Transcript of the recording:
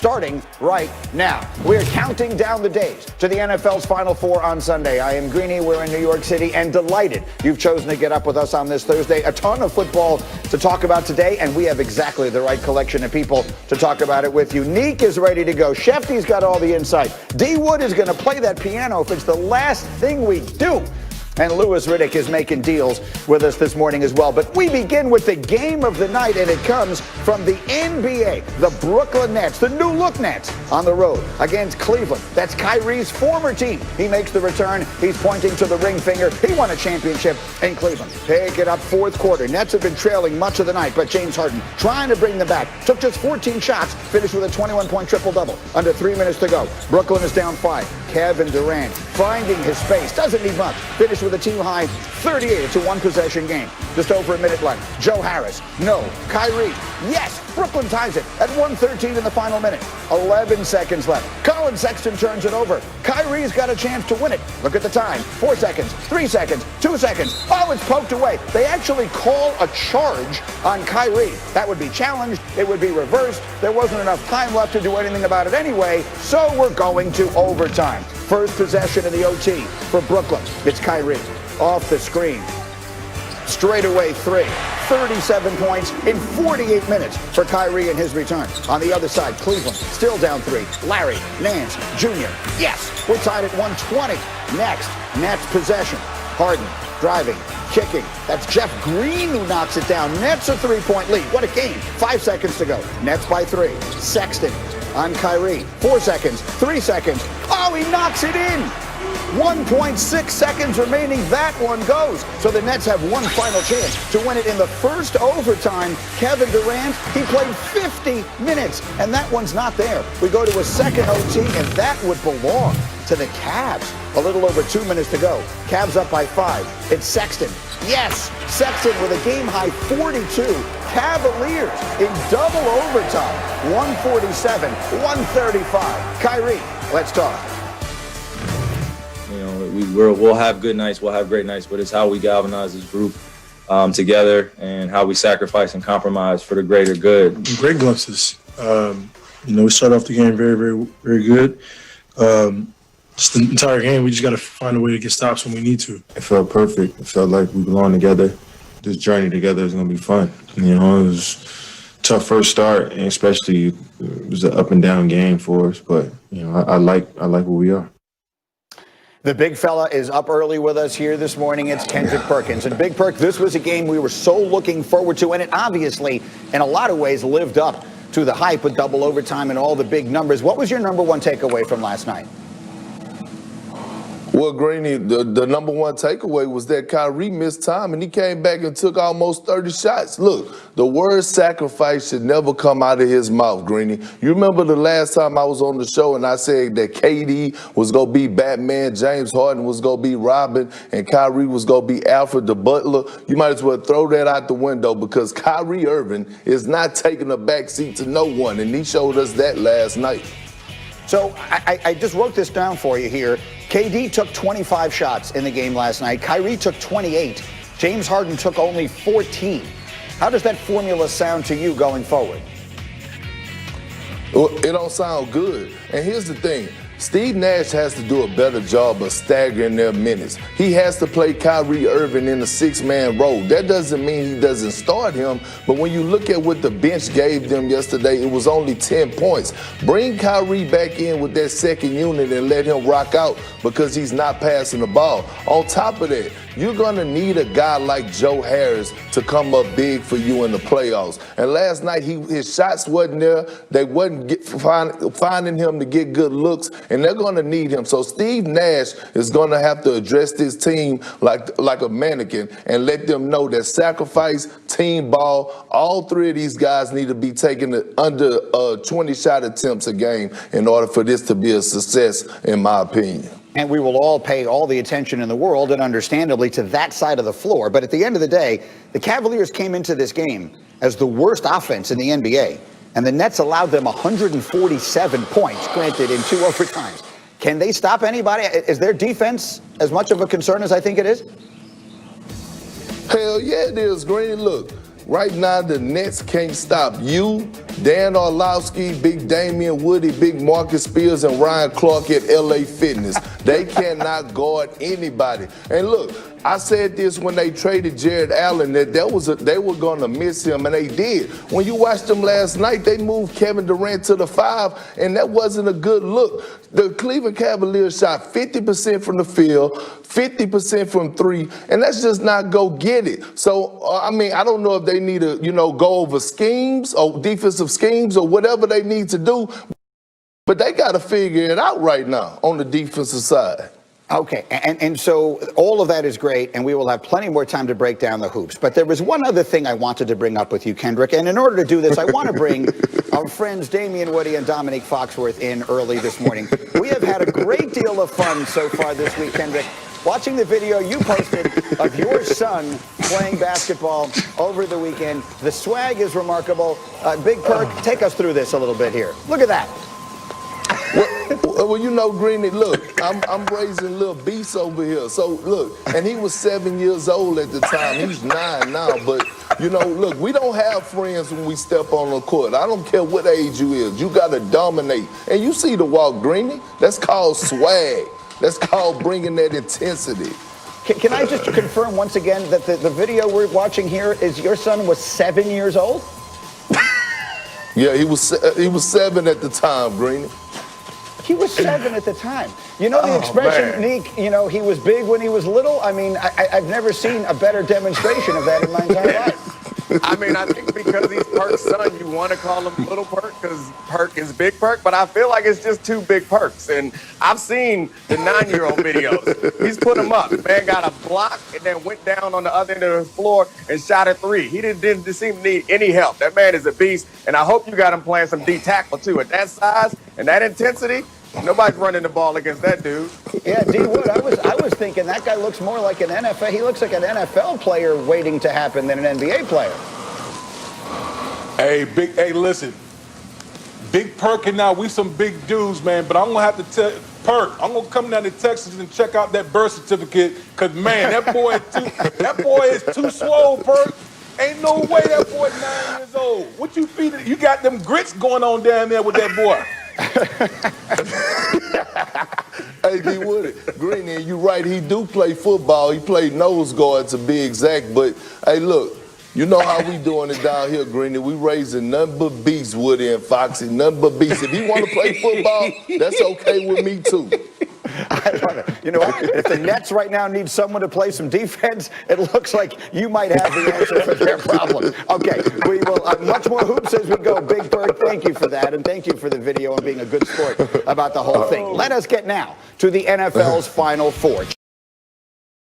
starting right now. We're counting down the days to the NFL's Final Four on Sunday. I am Greeny. We're in New York City and delighted you've chosen to get up with us on this Thursday. A ton of football to talk about today, and we have exactly the right collection of people to talk about it with you. Neek is ready to go. Shefty's got all the insight. D. Wood is going to play that piano if it's the last thing we do. And Louis Riddick is making deals with us this morning as well. But we begin with the game of the night, and it comes from the NBA. The Brooklyn Nets, the new look Nets, on the road against Cleveland. That's Kyrie's former team. He makes the return. He's pointing to the ring finger. He won a championship in Cleveland. Pick it up, fourth quarter. Nets have been trailing much of the night, but James Harden trying to bring them back. Took just 14 shots, finished with a 21-point triple-double. Under 3 minutes to go. Brooklyn is down 5. Kevin Durant finding his space. Doesn't need much. Finished with a team-high 38. It's a one-possession game. Just over a minute left. Joe Harris. No. Kyrie. Yes. Brooklyn ties it at 1:13 in the final minute. 11 seconds left. Colin Sexton turns it over. Kyrie's got a chance to win it. Look at the time. 4 seconds. 3 seconds. 2 seconds. Oh, it's poked away. They actually call a charge on Kyrie. That would be challenged. It would be reversed. There wasn't enough time left to do anything about it anyway, so we're going to overtime. First possession in the OT for Brooklyn. It's Kyrie. Off the screen. Straightaway three. 37 points in 48 minutes for Kyrie in his return. On the other side, Cleveland still down 3. Larry Nance Jr. Yes, we're tied at 120. Next, Nets possession. Harden driving, kicking. That's Jeff Green who knocks it down. Nets a 3-point lead. What a game. 5 seconds to go. Nets by 3. Sexton on Kyrie. 4 seconds. 3 seconds. Oh, he knocks it in. 1.6 seconds remaining. That one goes. So the Nets have one final chance to win it in the first overtime. Kevin Durant, he played 50 minutes, and that one's not there. We go to a second OT, and that would belong to the Cavs. A little over 2 minutes to go. Cavs up by 5. It's Sexton. Yes, Sexton with a game-high 42. Cavaliers in double overtime. 147, 135. Kyrie, let's talk. You know, we'll have good nights, we'll have great nights, but it's how we galvanize this group together and how we sacrifice and compromise for the greater good. Great glimpses. We started off the game very, very, very good. Just the entire game, we just got to find a way to get stops when we need to. It felt perfect. It felt like we belong together. This journey together is going to be fun. You know, it was a tough first start, and especially it was an up and down game for us. But I like where we are. The big fella is up early with us here this morning. It's Kendrick Perkins. And Big Perk, this was a game we were so looking forward to, and it obviously, in a lot of ways, lived up to the hype with double overtime and all the big numbers. What was your number one takeaway from last night? Well, Greeny, the number one takeaway was that Kyrie missed time, and he came back and took almost 30 shots. Look, the word sacrifice should never come out of his mouth, Greeny. You remember the last time I was on the show and I said that KD was going to be Batman, James Harden was going to be Robin, and Kyrie was going to be Alfred the Butler? You might as well throw that out the window, because Kyrie Irving is not taking a backseat to no one, and he showed us that last night. So I just wrote this down for you here. KD took 25 shots in the game last night. Kyrie took 28. James Harden took only 14. How does that formula sound to you going forward? Well, it don't sound good. And here's the thing. Steve Nash has to do a better job of staggering their minutes. He has to play Kyrie Irving in a 6-man role. That doesn't mean he doesn't start him, but when you look at what the bench gave them yesterday, it was only 10 points. Bring Kyrie back in with that second unit and let him rock out, because he's not passing the ball. On top of that, you're going to need a guy like Joe Harris to come up big for you in the playoffs. And last night, his shots wasn't there. They wasn't finding him to get good looks, and they're going to need him. So Steve Nash is going to have to address this team like a mannequin and let them know that sacrifice, team ball, all three of these guys need to be taking under 20-shot attempts a game in order for this to be a success, in my opinion. And we will all pay all the attention in the world, and understandably, to that side of the floor. But at the end of the day, the Cavaliers came into this game as the worst offense in the NBA. And the Nets allowed them 147 points, granted, in 2 overtimes. Can they stop anybody? Is their defense as much of a concern as I think it is? Hell yeah, it is, Green. Look, right now the Nets can't stop you, Dan Orlovsky, Big Damian Woody, Big Marcus Spears, and Ryan Clark at LA Fitness. They cannot guard anybody. And look, I said this when they traded Jared Allen, that they were going to miss him, and they did. When you watched them last night, they moved Kevin Durant to the 5, and that wasn't a good look. The Cleveland Cavaliers shot 50% from the field, 50% from 3, and let's just not go get it. So, I mean, I don't know if they need to, go over schemes or defensive schemes or whatever they need to do, but they got to figure it out right now on the defensive side. Okay, and so all of that is great, and we will have plenty more time to break down the hoops. But there was one other thing I wanted to bring up with you, Kendrick, and in order to do this, I want to bring our friends Damian Woody and Dominique Foxworth in early this morning. We have had a great deal of fun so far this week, Kendrick, watching the video you posted of your son playing basketball over the weekend. The swag is remarkable. Big Perk, take us through this a little bit here. Look at that. Well, Greeny, look, I'm raising little beasts over here. So, look, and he was 7 years old at the time. He's 9 now. But, look, we don't have friends when we step on the court. I don't care what age you is. You got to dominate. And you see the walk, Greeny. That's called swag. That's called bringing that intensity. Can I just confirm once again that the video we're watching here is your son was 7 years old? Yeah, he was 7 at the time, Greeny. He was 7 at the time. You know the expression, Neek, he was big when he was little? I mean, I've never seen a better demonstration of that in my entire life. I mean, I think because he's Perk's son, you want to call him Little Perk because Perk is Big Perk, but I feel like it's just two Big Perks. And I've seen the 9-year-old videos. He's put them up. The man got a block and then went down on the other end of the floor and shot a 3. He didn't seem to need any help. That man is a beast, and I hope you got him playing some D tackle too. At that size and that intensity, nobody's running the ball against that dude. Yeah, D Wood, I was thinking that guy looks more like an NFL. He looks like an NFL player waiting to happen than an NBA player. Hey, listen. Big Perk and now we some big dudes, man. But I'm gonna have to tell Perk, I'm gonna come down to Texas and check out that birth certificate, cause man, that boy is too swole, Perk. Ain't no way that boy 9 years old. What you feeding? You got them grits going on down there with that boy. Hey, D. Woody, Greeny, you're right. He do play football. He played nose guard to be exact. But, hey, look, you know how we doing it down here, Greeny. We raising nothing but beasts, Woody and Foxy, nothing but beasts. If he want to play football, that's okay with me, too. I love it. You know what? If the Nets right now need someone to play some defense, it looks like you might have the answer for their problem. Okay, we will much more hoops as we go. Big Bird, thank you for that, and thank you for the video and being a good sport about the whole thing. Let us get now to the NFL's Final Four.